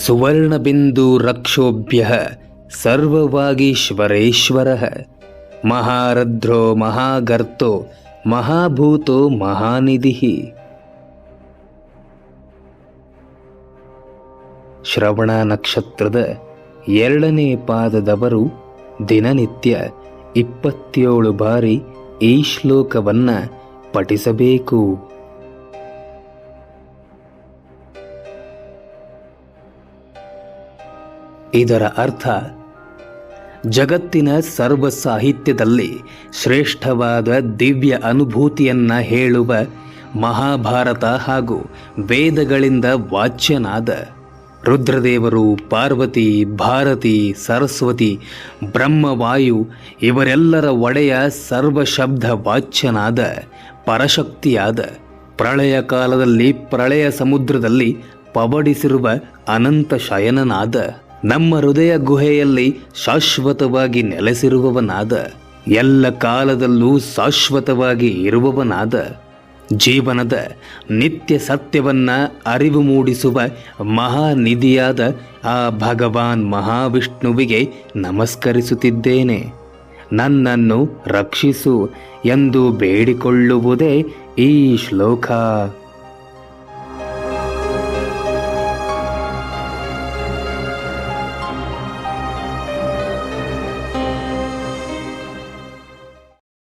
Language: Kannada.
ಸುವರ್ಣಬಿಂದು ರಕ್ಷೋಭ್ಯಃ ಸರ್ವವಾಗೀಶ್ವರೇಶ್ವರಃ ಮಹಾರಧ್ರೋ ಮಹಾಗರ್ತೋ ಮಹಾಭೂತೋ ಮಹಾನಿಧಿಃ. ಶ್ರವಣ ನಕ್ಷತ್ರದ 2ನೇ ಪಾದದವರು ದಿನನಿತ್ಯ 27 ಬಾರಿ ಈ ಶ್ಲೋಕವನ್ನ ಪಠಿಸಬೇಕು. ಇದರ ಅರ್ಥ, ಜಗತ್ತಿನ ಸರ್ವ ಸಾಹಿತ್ಯದಲ್ಲಿ ಶ್ರೇಷ್ಠವಾದ ದಿವ್ಯ ಅನುಭೂತಿಯನ್ನ ಹೇಳುವ ಮಹಾಭಾರತ ಹಾಗೂ ವೇದಗಳಿಂದ ವಾಚ್ಯನಾದ ರುದ್ರದೇವರು, ಪಾರ್ವತಿ, ಭಾರತಿ, ಸರಸ್ವತಿ, ಬ್ರಹ್ಮವಾಯು ಇವರೆಲ್ಲರ ಒಡೆಯ ಸರ್ವಶಬ್ದ ವಾಚ್ಯನಾದ ಪರಶಕ್ತಿಯಾದ ಪ್ರಳಯ ಕಾಲದಲ್ಲಿ ಪ್ರಳಯ ಸಮುದ್ರದಲ್ಲಿ ಪವಡಿಸಿರುವ ಅನಂತ ಶಯನನಾದ ನಮ್ಮ ಹೃದಯ ಗುಹೆಯಲ್ಲಿ ಶಾಶ್ವತವಾಗಿ ನೆಲೆಸಿರುವವನಾದ ಎಲ್ಲ ಕಾಲದಲ್ಲೂ ಶಾಶ್ವತವಾಗಿ ಇರುವವನಾದ ಜೀವನದ ನಿತ್ಯ ಸತ್ಯವನ್ನ ಅರಿವು ಮೂಡಿಸುವ ಮಹಾನಿಧಿಯಾದ ಆ ಭಗವಾನ್ ಮಹಾವಿಷ್ಣುವಿಗೆ ನಮಸ್ಕರಿಸುತ್ತಿದ್ದೇನೆ. ನನ್ನನ್ನು ರಕ್ಷಿಸು ಎಂದು ಬೇಡಿಕೊಳ್ಳುವುದೇ ಈ ಶ್ಲೋಕ.